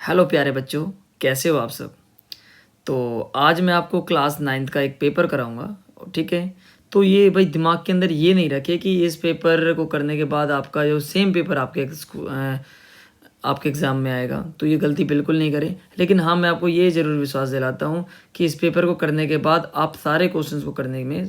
Hello प्यारे बच्चों, कैसे हो आप सब। तो आज मैं आपको क्लास 9th का एक पेपर कराऊंगा, ठीक है। तो ये भाई दिमाग के अंदर ये नहीं रखे कि इस पेपर को करने के बाद आपका जो सेम पेपर आपके एग्ज़ाम में आएगा, तो ये गलती बिल्कुल नहीं करें। लेकिन हाँ, मैं आपको ये ज़रूर विश्वास दिलाता हूँ कि इस पेपर को करने के बाद आप सारे क्वेश्चंस को करने में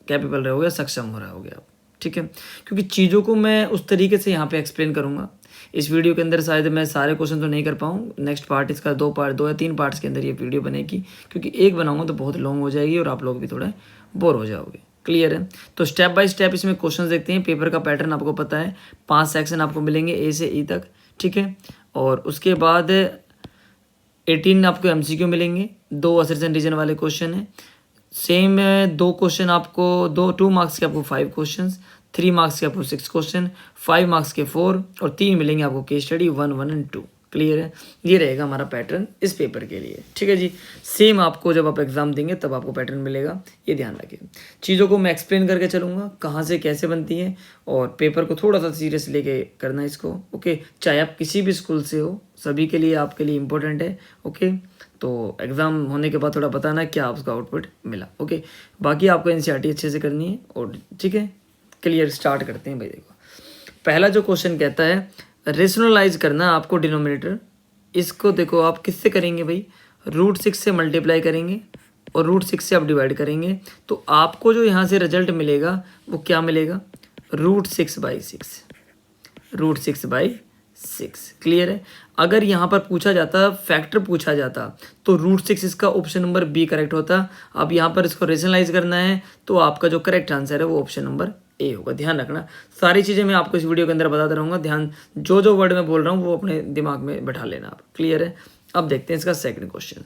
कैपेबल रहोगे, सक्षम हो रहोगे आप, ठीक है। क्योंकि चीज़ों को मैं उस तरीके से यहाँ पे एक्सप्लेन करूँगा। इस वीडियो के अंदर शायद मैं सारे क्वेश्चन तो नहीं कर पाऊँ, नेक्स्ट पार्ट इसका दो या तीन पार्ट्स के अंदर ये वीडियो बनेगी, क्योंकि एक बनाऊँगा तो बहुत लॉन्ग हो जाएगी और आप लोग भी थोड़ा बोर हो जाओगे। क्लियर है। तो स्टेप बाय स्टेप इसमें क्वेश्चन देखते हैं। पेपर का पैटर्न आपको पता है, 5 सेक्शन आपको मिलेंगे ए से ई तक, ठीक है। और उसके बाद 18 आपको MCQ मिलेंगे, 2 असर्शन रीजन वाले क्वेश्चन है। सेम 2 क्वेश्चन आपको 2 मार्क्स के आपको 5 क्वेश्चन, 3 मार्क्स के आपको 6 क्वेश्चन, 5 मार्क्स के 4 और 3 मिलेंगे आपको केस स्टडी 1, 1 और 2। क्लियर है। ये रहेगा हमारा पैटर्न इस पेपर के लिए, ठीक है जी। सेम आपको जब आप एग्जाम देंगे तब आपको पैटर्न मिलेगा, ये ध्यान रखें। चीज़ों को मैं एक्सप्लेन करके चलूँगा कहाँ से कैसे बनती है, और पेपर को थोड़ा सा सीरियस लेके करना है इसको, ओके। चाहे आप किसी भी स्कूल से हो, सभी के लिए आपके लिए इम्पोर्टेंट है, ओके। तो एग्ज़ाम होने के बाद थोड़ा बताना क्या उसका आउटपुट मिला, ओके। बाकी आपको NCERT अच्छे से करनी है, और ठीक है। क्लियर, स्टार्ट करते हैं भाई। देखो, पहला जो क्वेश्चन कहता है रेशनलाइज करना आपको डिनोमिनेटर। इसको देखो आप किससे करेंगे भाई, √6 से मल्टीप्लाई करेंगे और √6 से आप डिवाइड करेंगे, तो आपको जो यहाँ से रिजल्ट मिलेगा वो क्या मिलेगा, √6/6, √6/6। क्लियर है। अगर यहाँ पर पूछा जाता, फैक्टर पूछा जाता, तो √6 इसका ऑप्शन नंबर बी करेक्ट होता। अब यहाँ पर इसको रेशनलाइज करना है, तो आपका जो करेक्ट आंसर है वो ऑप्शन नंबर ए होगा। ध्यान रखना, सारी चीज़ें मैं आपको इस वीडियो के अंदर बताता रहूँगा। ध्यान, जो वर्ड मैं बोल रहा हूँ वो अपने दिमाग में बैठा लेना आप। क्लियर है। अब देखते हैं इसका सेकंड क्वेश्चन।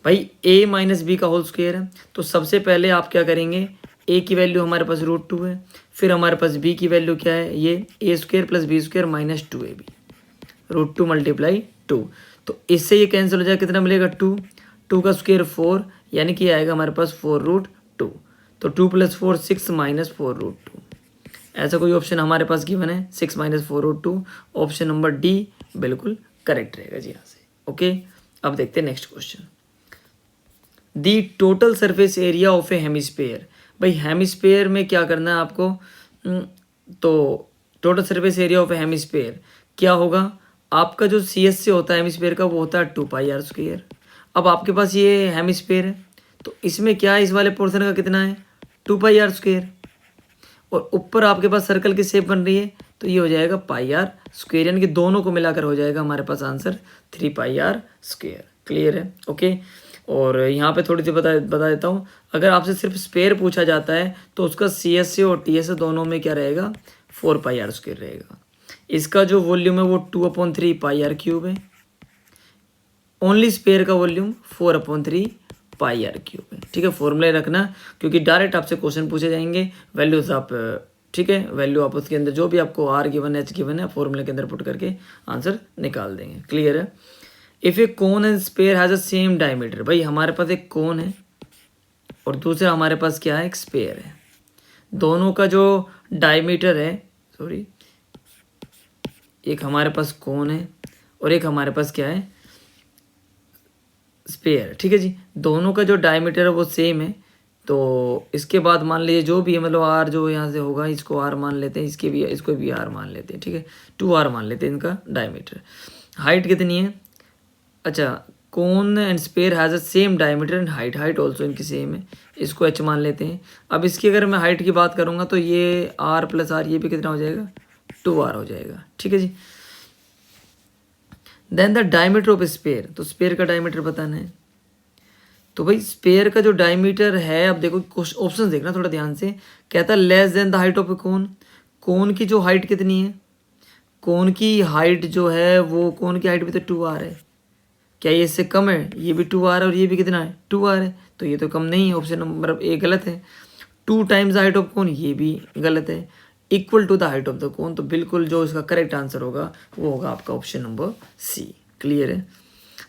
भाई a - b का होल स्क्वायर है, तो सबसे पहले आप क्या करेंगे, a की वैल्यू हमारे पास √2 है, फिर हमारे पास b की वैल्यू क्या है, ये a² + b² - 2ab, √2 × 2। तो इससे ये कैंसिल हो जाएगा, कितना मिलेगा 2, 2 का स्क्वायर 4, यानी कि आएगा हमारे पास 4√2। तो 2 + 4 6 - 4√2। ऐसा कोई ऑप्शन हमारे पास गिवन है, 6 - 4√2। ऑप्शन नंबर डी बिल्कुल करेक्ट रहेगा जी यहाँ से, ओके। अब देखते हैं next question. The total surface area of A hemisphere. भाई हेमिस्फेयर में क्या करना है आपको, तो total surface area of A hemisphere क्या होगा, आपका जो CS से होता है हेमिस्फेयर का वो होता है 2πr²। अब आपके पास ये हेमिस्फेयर है, तो इसमें क्या है, इस वाले पोर्शन का कितना है 2πr², और ऊपर आपके पास सर्कल की शेप बन रही है, तो ये हो जाएगा πr², यानी कि दोनों को मिलाकर हो जाएगा हमारे पास आंसर 3πr²। क्लियर है, ओके। और यहाँ पे थोड़ी सी बता देता हूँ, अगर आपसे सिर्फ स्पेयर पूछा जाता है तो उसका CS से और TS से दोनों में क्या रहेगा, 4πr² रहेगा। इसका जो वॉल्यूम है वो 2/3 πr³ है। ओनली स्पेयर का वॉल्यूम 4/3 πr³ है, ठीक है। फॉर्मूला रखना, क्योंकि डायरेक्ट आपसे क्वेश्चन पूछे जाएंगे, वैल्यूज आप, ठीक है, वैल्यू आप उसके अंदर जो भी आपको R गिवन H गिवन है फॉर्मूले के अंदर पुट करके आंसर निकाल देंगे। क्लियर है। If a cone and sphere has a same diameter, भाई हमारे पास एक कोन है और दूसरा हमारे पास क्या है, एक स्पेयर है। दोनों का जो डायमीटर है, सॉरी, एक हमारे पास कोन है और एक हमारे पास क्या है, स्पेयर, ठीक है जी। दोनों का जो डायमीटर है वो सेम है, तो इसके बाद मान लीजिए जो भी है, मतलब R जो यहाँ से होगा इसको R मान लेते हैं, इसको भी R मान लेते हैं, ठीक है। 2R मान लेते हैं इनका डायमीटर। हाइट कितनी है, अच्छा, cone and sphere has a same diameter and height also इनकी सेम है, इसको H मान लेते हैं। अब इसकी अगर मैं हाइट की बात करूँगा तो ये R + R, ये भी कितना हो जाएगा, 2R हो जाएगा, ठीक है जी। Then the diameter of sphere, तो स्पेयर का डायमीटर बताना है। तो भाई स्पेयर का जो डायमीटर है, अब देखो ऑप्शन देखना थोड़ा ध्यान से, कहता है less than the height of a cone. Cone की जो हाइट कितनी है, कोन की हाइट जो है वो, कोन की हाइट भी तो 2R है, क्या ये इससे कम है, ये भी 2R है और ये भी कितना है 2R है, तो ये तो कम नहीं है, ऑप्शन नंबर ए गलत है। 2 टाइम्स हाइट ऑफ कोन, ये भी गलत है। Equal to the height of the cone, तो बिल्कुल जो इसका करेक्ट आंसर होगा वो होगा आपका ऑप्शन नंबर सी। क्लियर है।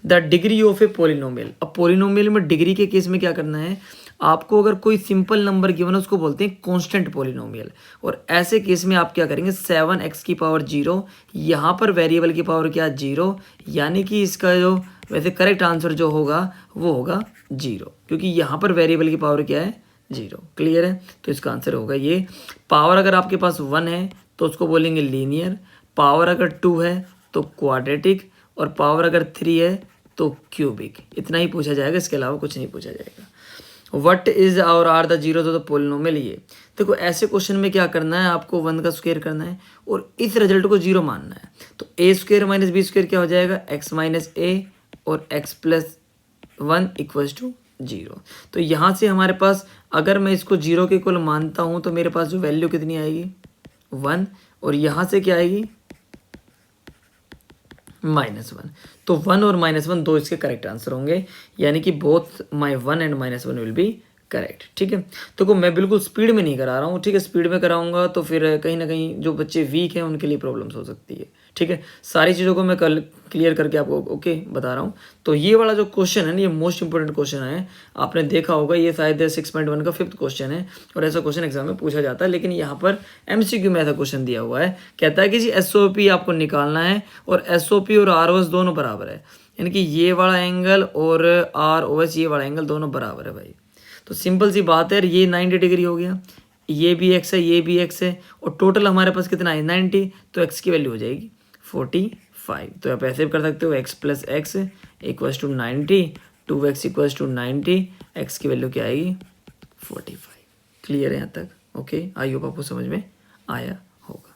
The degree of A polynomial, अब पोलिनोमियल में डिग्री के केस में क्या करना है, आपको अगर कोई सिंपल नंबर गिवन है उसको बोलते हैं कांस्टेंट पॉलिनोमियल। और ऐसे केस में आप क्या करेंगे, 7x की पावर 0, यहाँ पर वेरिएबल की पावर क्या 0, यानी कि इसका जो वैसे करेक्ट आंसर जो होगा वो होगा 0, क्योंकि यहाँ पर वेरिएबल की पावर क्या है 0। क्लियर है, तो इसका आंसर होगा ये। पावर अगर आपके पास 1 है तो उसको बोलेंगे लीनियर, पावर अगर 2 है तो क्वाड्रेटिक, और पावर अगर 3 है तो क्यूबिक। इतना ही पूछा जाएगा, इसके अलावा कुछ नहीं पूछा जाएगा। व्हाट इज और are the zeros of the polynomial. ये देखो ऐसे क्वेश्चन में क्या करना है, आपको 1 का स्क्वायर करना है और इस रिजल्ट को 0 मानना है। तो ए स्क्वायर माइनस बी स्क्वायर क्या हो जाएगा, एक्स माइनस ए और एक्स प्लस 1 इक्वल्स टू 0। तो यहाँ से हमारे पास अगर मैं इसको 0 के इक्वल मानता हूँ तो मेरे पास जो वैल्यू कितनी आएगी 1, और यहाँ से क्या आएगी -1। तो 1 और -1 दो इसके करेक्ट आंसर होंगे, यानी कि both my 1 and -1 will be correct. ठीक है, तो मैं बिल्कुल स्पीड में नहीं करा रहा हूँ। ठीक है, स्पीड में कराऊंगा तो फिर कहीं ना कहीं जो बच्चे वीक हैं उनके लिए प्रॉब्लम्स हो सकती है। ठीक है, सारी चीज़ों को मैं कल क्लियर करके आपको ओके बता रहा हूँ। तो ये वाला जो क्वेश्चन है ना, ये मोस्ट इंपॉर्टेंट क्वेश्चन है, आपने देखा होगा, ये शायद 6.1 का 5th क्वेश्चन है और ऐसा क्वेश्चन एग्जाम में पूछा जाता है। लेकिन यहाँ पर MCQ में ऐसा क्वेश्चन दिया हुआ है, कहता है कि जी SOP आपको निकालना है और SOP और ROS दोनों बराबर है, यानी कि ये वाला एंगल और ROS ये वाला एंगल दोनों बराबर है भाई। तो सिंपल सी बात है, ये 90 डिग्री हो गया, ये भी x है, ये भी x है, और टोटल हमारे पास कितना है 90, तो x की वैल्यू हो जाएगी 45। तो आप ऐसे भी कर सकते हो x plus x equals to 90, 2x equals to 90, x की वैल्यू क्या आएगी 45। क्लियर है यहाँ तक? ओके, आई होप आपको समझ में आया होगा।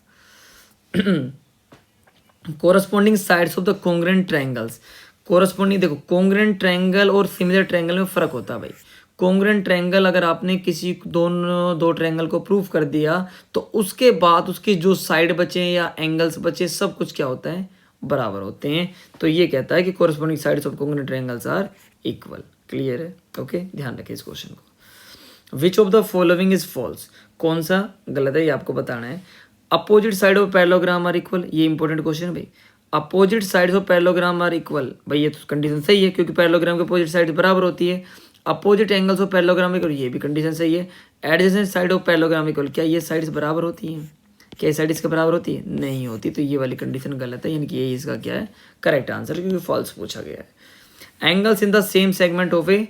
Corresponding sides of the congruent triangles. Corresponding देखो, कॉन्ग्रुएंट ट्रायंगल और सिमिलर ट्रायंगल में फ़र्क होता है भाई। कॉन्ग्रुएंट ट्रायंगल अगर आपने किसी दो ट्रायंगल को प्रूव कर दिया तो उसके बाद उसके जो साइड बचे या एंगल्स बचे सब कुछ क्या होता है बराबर होते हैं। तो ये कहता है कि corresponding sides of congruent triangles are equal. Clear है? ओके, ध्यान रखिए इस क्वेश्चन को। Which of the following is false, कौन सा गलत है ये आपको बताना है। Opposite side of parallelogram are equal, ये इंपॉर्टेंट क्वेश्चन है भाई। Opposite sides of parallelogram are equal, भाई ये तो कंडीशन सही है क्योंकि पैरेललोग्राम के अपोजिट साइड बराबर होती है। Opposite angles of parallelogram equal, ये भी कंडीशन सही है। Adjacent side of parallelogram equal, क्या ये साइड्स बराबर होती हैं? क्या साइड इसके बराबर होती है? नहीं होती। तो ये वाली कंडीशन गलत है, यानी कि ये इसका क्या है करेक्ट आंसर, क्योंकि फॉल्स पूछा गया है। Angles in the same segment of a,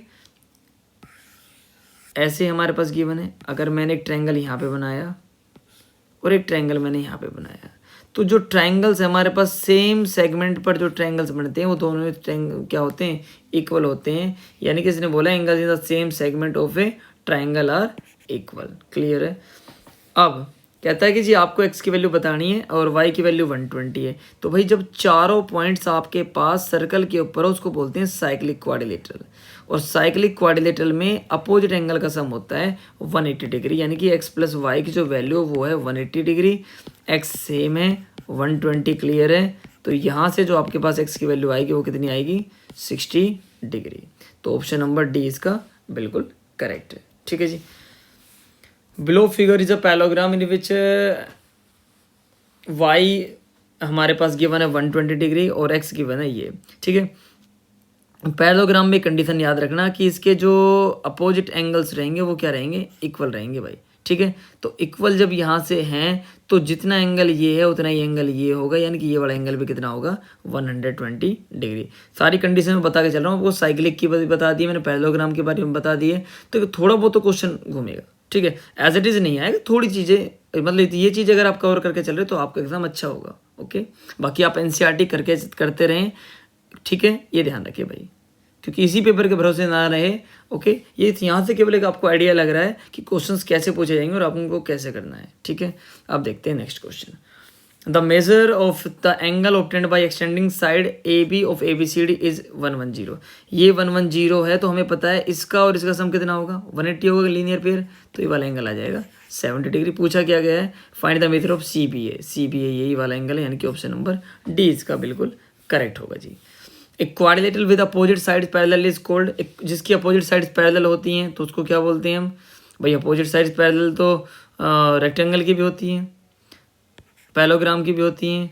ऐसे हमारे पास गिवन है। अगर मैंने एक ट्रायंगल यहाँ पे बनाया और एक ट्रायंगल मैंने यहाँ पे बनाया, तो जो ट्रायंगल्स हमारे पास सेम सेगमेंट पर जो ट्रायंगल्स बनते हैं वो दोनों क्या होते हैं इक्वल होते हैं, यानी कि इसने बोला angles in the same segment of a triangle are equal. Clear है? अब कहता है कि जी आपको x की वैल्यू बतानी है और y की वैल्यू 120 है। तो भाई जब चारों पॉइंट्स आपके पास सर्कल के ऊपर हो उसको बोलते हैं साइक्लिक क्वाड्रिलेटरल, और साइक्लिक क्वाड्रिलेटरल में अपोजिट एंगल का सम होता है 180 डिग्री, यानी कि x प्लस वाई की जो वैल्यू वो है 180 डिग्री, x सेम है 120। क्लियर है? तो यहाँ से जो आपके पास x की वैल्यू आएगी वो कितनी आएगी 60 डिग्री। तो ऑप्शन नंबर डी इसका बिल्कुल करेक्ट है। ठीक है जी। Below figure is a parallelogram in which y हमारे पास गिवन है 120 डिग्री और x गिवन है ये। ठीक है, पैरेललोग्राम में कंडीशन याद रखना कि इसके जो अपोजिट एंगल्स रहेंगे वो क्या रहेंगे इक्वल रहेंगे भाई। ठीक है, तो इक्वल जब यहाँ से हैं तो जितना एंगल ये है उतना ही एंगल ये होगा, यानी कि ये वाला एंगल भी कितना होगा 120 डिग्री। सारी कंडीशन में बता के चल रहा हूँ आपको, साइक्लिक की बता दी मैंने, पैरेललोग्राम के बारे में बता दिए, तो थोड़ा बहुत तो क्वेश्चन घूमेगा। ठीक है, एज इट इज़ नहीं आएगा, थोड़ी चीज़ें, मतलब ये चीज़ अगर आप कवर करके चल रहे हो तो आपका एग्जाम अच्छा होगा। ओके, बाकी आप NCERT करते रहें। ठीक है, ये ध्यान रखिए भाई, क्योंकि इसी पेपर के भरोसे ना रहे। ओके, ये यहाँ से केवल एक आपको आइडिया लग रहा है कि क्वेश्चंस कैसे पूछे जाएंगे और आप उनको कैसे करना है। ठीक है, अब देखते हैं next question. The measure of the angle obtained by extending side AB of ABCD is 110। ये 110 है, तो हमें पता है इसका और इसका सम कितना होगा 180 होगा लीनियर पेयर, तो ये वाला एंगल आ जाएगा 70 डिग्री। पूछा क्या गया है find the method of CBA। CBA यही वाला एंगल है, यानी कि ऑप्शन नंबर डी इसका बिल्कुल करेक्ट होगा जी। एक quadrilateral with opposite sides parallel is called, जिसकी अपोजिट साइड्स पैरेलल होती हैं तो उसको क्या बोलते हैं हम भाई। अपोजिट साइड्स पैरेलल तो रेक्टेंगल की भी होती हैं, पैरेललोग्राम की भी होती हैं,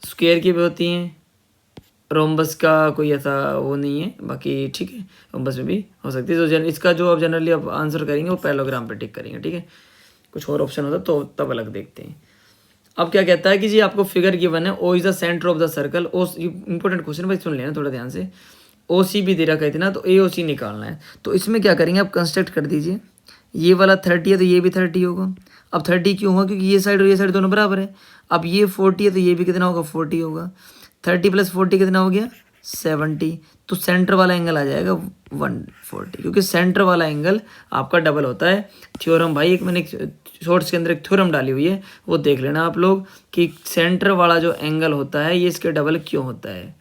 स्क्वायर की भी होती हैं, रोम्बस का कोई ऐसा वो नहीं है, बाकी ठीक है, रोम्बस में भी हो सकती है। तो इसका जो आप जनरली आप आंसर करेंगे वो पैरेललोग्राम पे टिक करेंगे, ठीक है। कुछ और ऑप्शन होता तो तब अलग देखते हैं। अब क्या कहता है कि जी आपको फिगर गिवन है, O is the centre of the circle. ओ इंपॉर्टेंट क्वेश्चन भाई, सुन लेना थोड़ा ध्यान से। ओ सी भी दे रखा है इतना, तो ए ओ सी निकालना है। तो इसमें क्या करेंगे, आप कंस्ट्रक्ट कर दीजिए। ये वाला 30 है तो ये भी 30 होगा। अब 30 क्यों होगा, क्योंकि ये साइड और ये साइड दोनों बराबर है। अब ये 40 है तो ये भी कितना होगा, 40 होगा। 30 + 40 कितना हो गया, 70। तो सेंटर वाला एंगल आ जाएगा 140, क्योंकि सेंटर वाला एंगल आपका डबल होता है। थ्योरम भाई, एक मैंने शॉर्ट्स के अंदर एक थ्योरम डाली हुई है, वो देख लेना आप लोग कि सेंटर वाला जो एंगल होता है ये इसके डबल क्यों होता है,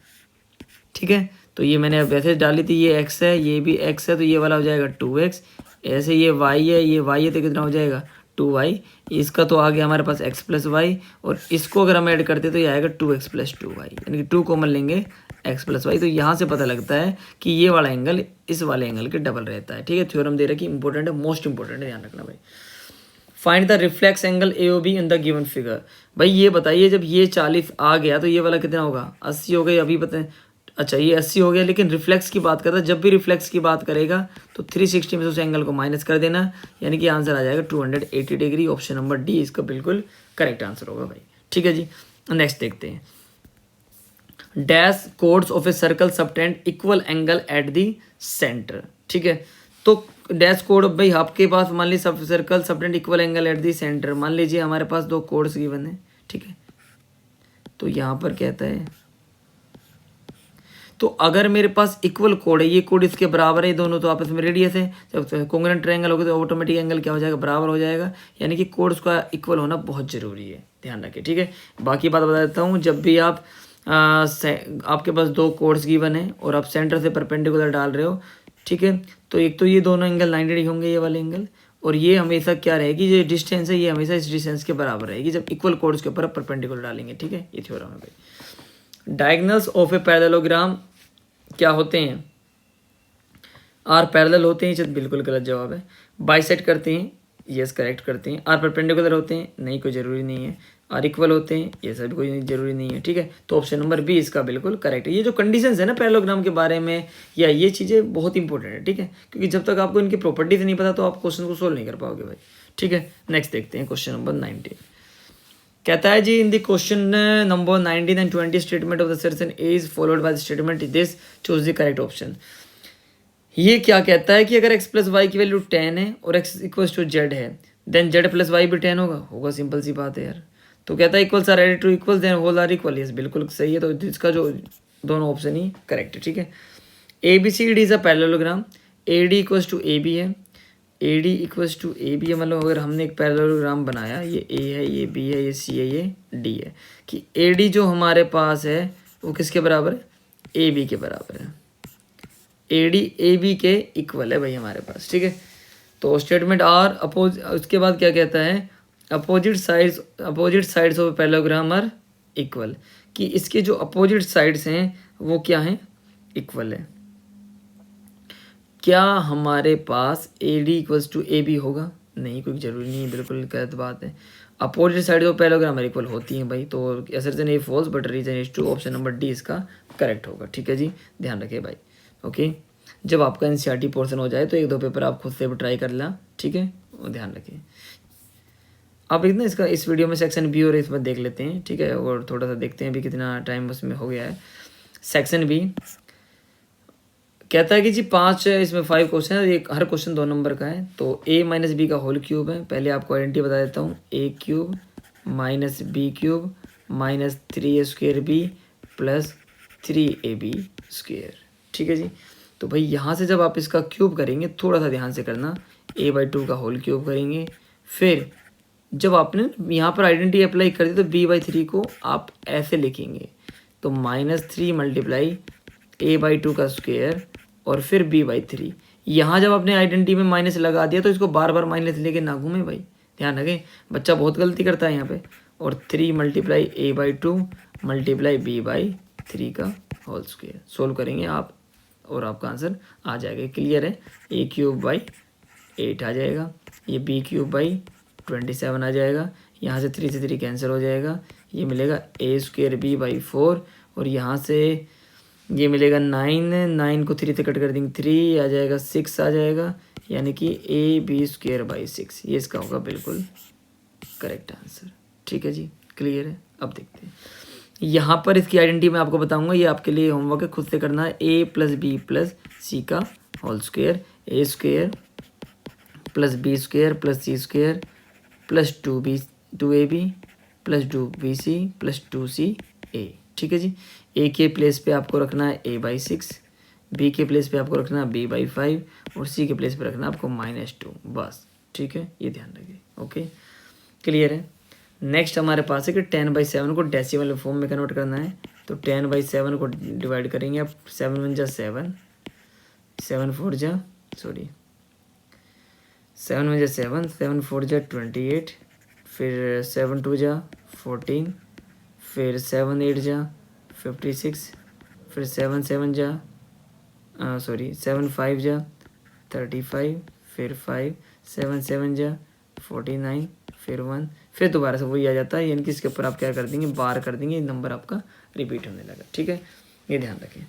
ठीक है। तो ये मैंने वैसे डाली थी, ये x है, ये भी x है, तो ये वाला हो जाएगा 2x। ऐसे ये y है, ये y है, तो कितना हो जाएगा 2y। इसका तो आ गया हमारे पास x + y, और इसको अगर हम ऐड करते तो ये आएगा 2x + 2y, यानी कि 2 कॉमन लेंगे x + y। तो यहाँ से पता लगता है कि ये वाला एंगल इस वाले एंगल के डबल रहता है, ठीक है। थ्योरम दे रखी, इंपॉर्टेंट है, मोस्ट इंपॉर्टेंट है, ध्यान रखना भाई। Find the reflex angle AOB in the given figure. भाई ये बताइए, जब ये 40 आ गया तो ये वाला कितना होगा, 80 हो गई। अभी बताएं, अच्छा ये 80 हो गया, लेकिन रिफ्लेक्स की बात करता है, जब भी रिफ्लेक्स की बात करेगा तो 360 में से उस एंगल को माइनस कर देना, यानी कि आंसर आ जाएगा 280 डिग्री। ऑप्शन नंबर डी इसका बिल्कुल करेक्ट आंसर होगा भाई, ठीक है जी। नेक्स्ट देखते हैं। Dash codes of a circle subtend equal angle at the centre, ठीक है। तो डैश कोड भाई आपके पास मान लीजिए सब circle subtend equal angle at the centre, मान लीजिए हमारे पास 2 कोड्स गिवन है, ठीक है। तो यहाँ पर कहता है, तो अगर मेरे पास इक्वल कोड है, ये कोड इसके बराबर है, दोनों तो आपस में रेडियस है, जब कॉन्ग्रुएंट ट्रायंगल होगा तो ऑटोमेटिक एंगल क्या हो जाएगा, बराबर हो जाएगा। यानी कि कोड्स का इक्वल होना बहुत जरूरी है, ध्यान रखिए, ठीक है। बाकी बात बता देता हूँ, जब भी आप आपके पास 2 कोड्स गिवन है और आप सेंटर से परपेंडिकुलर डाल रहे हो, ठीक है, तो एक तो ये दोनों एंगल 90 डिग्री होंगे, ये वाले एंगल, और ये हमेशा क्या रहेगी, जो डिस्टेंस है ये हमेशा इस डिस्टेंस के बराबर रहेगी जब इक्वल कोड्स के ऊपर परपेंडिकुलर डालेंगे, ठीक है। ये थ्योरम है भाई। डायगोनल्स ऑफ ए पैरेललोग्राम क्या होते हैं, आर पैरेलल होते हैं, ये बिल्कुल गलत जवाब है। बाइसेक्ट करते हैं, यस करेक्ट करते हैं। आर परपेंडिकुलर होते हैं, नहीं कोई ज़रूरी नहीं है। आर इक्वल होते हैं, ये सब कोई ज़रूरी नहीं है, ठीक है। तो ऑप्शन नंबर बी इसका बिल्कुल करेक्ट है। ये जो कंडीशंस है ना पैरेललोग्राम के बारे में, या ये चीज़ें बहुत इंपॉर्टेंट है, ठीक है, क्योंकि जब तक आपको इनकी प्रॉपर्टीज नहीं पता तो आप क्वेश्चन को सोल्व नहीं कर पाओगे भाई, ठीक है। नेक्स्ट देखते हैं क्वेश्चन नंबर 19। कहता है जी, in the question number 19 and 20 statement of the section A is followed by the statement this, choose the correct option. ये क्या कहता है कि अगर x + y की वैल्यू 10 है और x = z है, देन z + y भी 10 होगा, सिंपल सी बात है यार। तो कहता है equals are added to equals then whole are equal, yes बिल्कुल सही है। तो इसका जो दोनों ऑप्शन ही करेक्ट है, ठीक है। ABCD is a parallelogram, AD = AB है, AD = AB है, मतलब अगर हमने एक पैरेललोग्राम बनाया, ये A है, ये B है, ये C है, ये D है, कि AD जो हमारे पास है वो किसके बराबर है, AB के बराबर है। AD AB के इक्वल है भाई हमारे पास, ठीक है। तो स्टेटमेंट आर उसके बाद क्या कहता है, opposite sides of parallelogram are equal, कि इसके जो अपोजिट साइड्स हैं वो क्या हैं, इक्वल है। क्या हमारे पास AD = AB होगा, नहीं, कोई ज़रूरी नहीं है, बिल्कुल गलत बात है। Opposite side of parallelogram equal होती हैं भाई, तो assertion A false but reason is true, option number D इसका करेक्ट होगा, ठीक है जी, ध्यान रखिए भाई। ओके, जब आपका NCERT पोर्शन हो जाए तो 1-2 पेपर आप खुद से भी ट्राई कर लेना, ठीक है, और ध्यान रखिए। अब इतना इसका इस वीडियो में सेक्शन बी और इसमें देख लेते हैं, ठीक है, और थोड़ा सा देखते हैं अभी कितना टाइम उसमें हो गया है। सेक्शन बी कहता है कि जी 5 इसमें 5 क्वेश्चन है, एक हर क्वेश्चन 2 नंबर का है। तो a - b का होल क्यूब है, पहले आपको आइडेंटिटी बता देता हूँ, a³ - b³ - 3a² b + 3ab², ठीक है जी। तो भाई यहाँ से जब आप इसका क्यूब करेंगे, थोड़ा सा ध्यान से करना, a/2 का होल क्यूब करेंगे, फिर जब आपने यहाँ पर आइडेंटिटी अप्लाई कर दी तो b/3 को आप ऐसे लिखेंगे, तो -3 × a/2 का स्क्वायर और फिर b/3। यहाँ जब आपने आइडेंटिटी में माइनस लगा दिया तो इसको बार बार माइनस लेके ना घूमे भाई, ध्यान रखें, बच्चा बहुत गलती करता है यहाँ पे। और 3 × a/2 × b/3 का होल स्क्वायर सोल्व करेंगे आप और आपका आंसर आ जाएगा। क्लियर है, a³ 8 आ जाएगा, ये b³ 27 आ जाएगा, यहाँ से 3 से 3 कैंसिल हो जाएगा, ये मिलेगा a² b/4, और यहाँ से ये मिलेगा 9 को 3 से कट कर देंगे 3 आ जाएगा 6 आ जाएगा, यानी कि AB²/6 ये इसका होगा बिल्कुल करेक्ट आंसर। ठीक है जी, क्लियर है। अब देखते हैं यहाँ पर इसकी आइडेंटिटी मैं आपको बताऊंगा, ये आपके लिए होमवर्क है, खुद से करना है। A+B+C का whole square, A² + B² + C² + 2AB + 2BC + 2CA। ठीक है जी, A के प्लेस पे आपको रखना है A/6, B के प्लेस पे आपको रखना है B/5 और C के प्लेस पे रखना है आपको -2 बस। ठीक है, ये ध्यान रखिए। ओके, क्लियर है। नेक्स्ट हमारे पास है कि 10/7 को डेसिमल फॉर्म में कन्वर्ट करना है। तो 10/7 को डिवाइड करेंगे आप, 7 × 1 = 7, 7 × 4 = 7, 4 = 28, फिर 7 × 2 = 14, फिर 7 × 8 = 56, फिर 7 × 7 = 7 × 5 = 35, फिर 5 7 × 7 = 49, फिर 1, फिर दोबारा से वही आ जाता है, यानी कि इसके ऊपर आप क्या कर देंगे, बार कर देंगे, नंबर आपका रिपीट होने लगा। ठीक है, ये ध्यान रखें।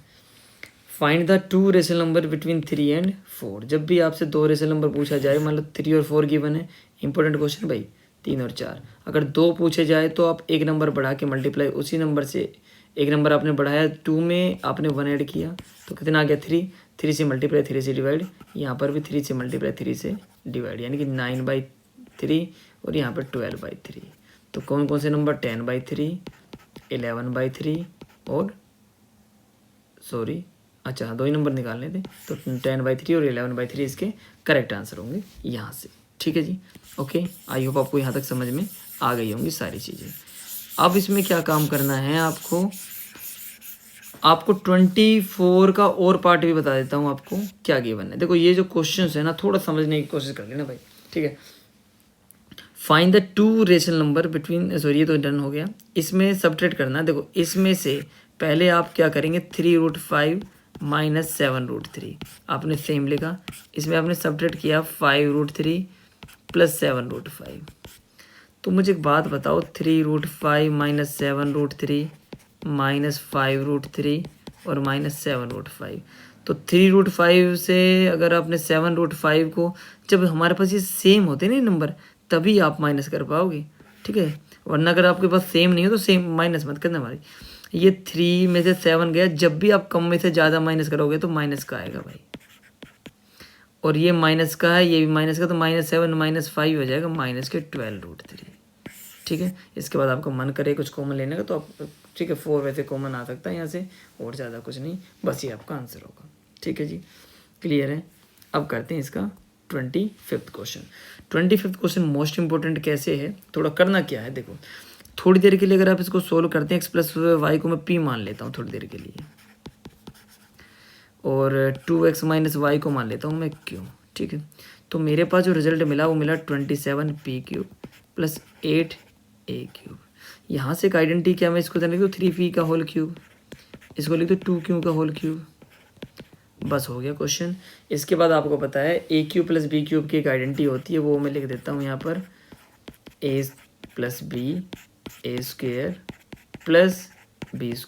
Find the 2 rational number between 3 and 4। जब भी आपसे 2 रेशनल नंबर पूछा जाए, मान लो 3 और 4 गिवन है, इंपॉर्टेंट क्वेश्चन भाई, 3 और 4, अगर 2 पूछे जाए तो आप एक नंबर बढ़ा के मल्टीप्लाई, उसी नंबर से एक नंबर आपने बढ़ाया, 2 में आपने 1 ऐड किया तो कितना आ गया 3, 3 से मल्टीप्लाई 3 से डिवाइड, यहाँ पर भी 3 से मल्टीप्लाई 3 से डिवाइड, यानी कि 9/3 और यहाँ पर 12/3। तो कौन कौन से नंबर, 10/3, 11/3 और अच्छा 2 ही नंबर निकालने थे, तो 10/3 और 11/3 इसके करेक्ट आंसर होंगे यहाँ से। ठीक है जी, ओके, आई होप आपको यहाँ तक समझ में आ गई होंगी सारी चीज़ें। अब इसमें क्या काम करना है आपको 24 का और पार्ट भी बता देता हूँ आपको क्या गिवन है। देखो ये जो क्वेश्चन है ना, थोड़ा समझने की कोशिश कर लेना भाई। ठीक है, find the 2 rational number between, ये तो डन हो गया। इसमें सब्ट्रैक्ट करना है। देखो इसमें से पहले आप क्या करेंगे, 3√5 - 7√3 आपने सेम लिखा, इसमें आपने सब्ट्रैक्ट किया 5√3 + 7√5। तो मुझे एक बात बताओ, 3√5 - 7√3 -5√3 और -7√5, तो 3√5 से अगर आपने 7√5 को, जब हमारे पास ये सेम होते हैं ना नंबर, तभी आप माइनस कर पाओगे। ठीक है, वरना अगर आपके पास सेम नहीं हो तो सेम माइनस मत करना हमारी। ये 3 में से 7 गया, जब भी आप कम में से ज़्यादा माइनस करोगे तो माइनस का आएगा भाई, और ये माइनस का है, ये भी माइनस का, तो -7 - 5 हो जाएगा -12√3। ठीक है, इसके बाद आपको मन करे कुछ कॉमन लेने का तो आप, ठीक है 4 वैसे कॉमन आ सकता है यहाँ से, और ज़्यादा कुछ नहीं, बस ये आपका आंसर होगा। ठीक है जी, क्लियर है। अब करते हैं इसका 25th question. 25th question most important कैसे है, थोड़ा करना क्या है, देखो थोड़ी देर के लिए अगर आप इसको सोल्व करते हैं, x + y को मैं p मान लेता हूँ थोड़ी देर के लिए, और 2x - y को मान लेता हूँ मैं q। ठीक है, तो मेरे पास जो रिजल्ट मिला वो मिला 27p³ + 8a³। यहाँ से एक आइडेंटिटी क्या, मैं इसको लिख दूँ 3p का होल क्यूब, इसको लिख दूँ 2q का होल क्यूब, बस हो गया क्वेश्चन। इसके बाद आपको पता है a³ + b³ की एक आइडेंटिटी होती है, वो मैं लिख देता हूँ यहाँ पर a + b a² + b²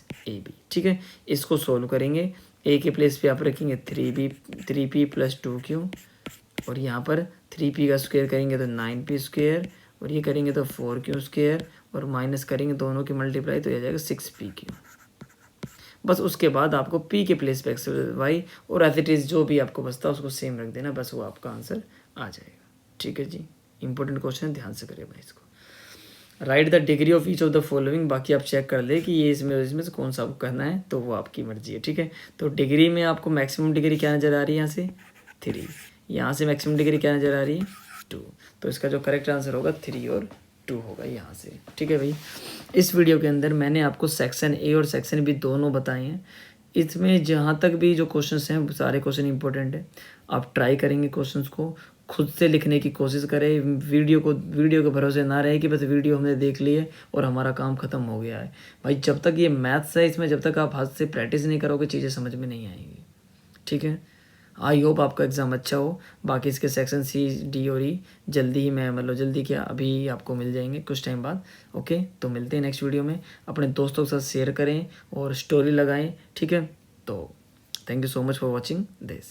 - ab। ठीक है, इसको सोल्व करेंगे, a के प्लेस पे आप रखेंगे 3p + 2q, और यहाँ पर 3p का स्क्वायर करेंगे तो 9p², और ये करेंगे तो 4q², और माइनस करेंगे दोनों की मल्टीप्लाई तो ये आ जाएगा 6pq। बस उसके बाद आपको p के प्लेस पे x y और एज इट इज़ जो भी आपको बचता है उसको सेम रख देना, बस वो आपका आंसर आ जाएगा। ठीक है जी, इंपॉर्टेंट क्वेश्चन, ध्यान से करिए भाई इसको। Right the degree of each of the following, बाकी आप चेक कर ले कि ये इसमें से कौन सा आपको करना है, तो वो आपकी मर्जी है। ठीक है, तो डिग्री में आपको मैक्सिमम डिग्री क्या नज़र आ रही है, यहाँ से 3, यहाँ से मैक्सिमम डिग्री क्या नज़र आ रही है 2, तो इसका जो करेक्ट आंसर होगा 3 और 2 होगा यहाँ से। ठीक है भाई, इस वीडियो के अंदर मैंने आपको सेक्शन ए और सेक्शन बी दोनों बताए हैं। इसमें जहाँ तक भी जो क्वेश्चंस हैं सारे क्वेश्चन इंपॉर्टेंट है, आप ट्राई करेंगे क्वेश्चंस को खुद से लिखने की कोशिश करें, वीडियो के भरोसे ना रहे कि बस वीडियो हमने देख ली है और हमारा काम ख़त्म हो गया है। भाई जब तक ये मैथ्स है, इसमें जब तक आप हाथ से प्रैक्टिस नहीं करोगे चीज़ें समझ में नहीं आएंगी। ठीक है, आई होप आपका एग्ज़ाम अच्छा हो। बाकी इसके सेक्शन सी डी और ई जल्दी ही मैं मतलब जल्दी क्या अभी आपको मिल जाएंगे कुछ टाइम बाद। ओके, तो मिलते हैं नेक्स्ट वीडियो में। अपने दोस्तों के साथ शेयर करें और स्टोरी लगाएं, ठीक है। तो thank you so much for watching this.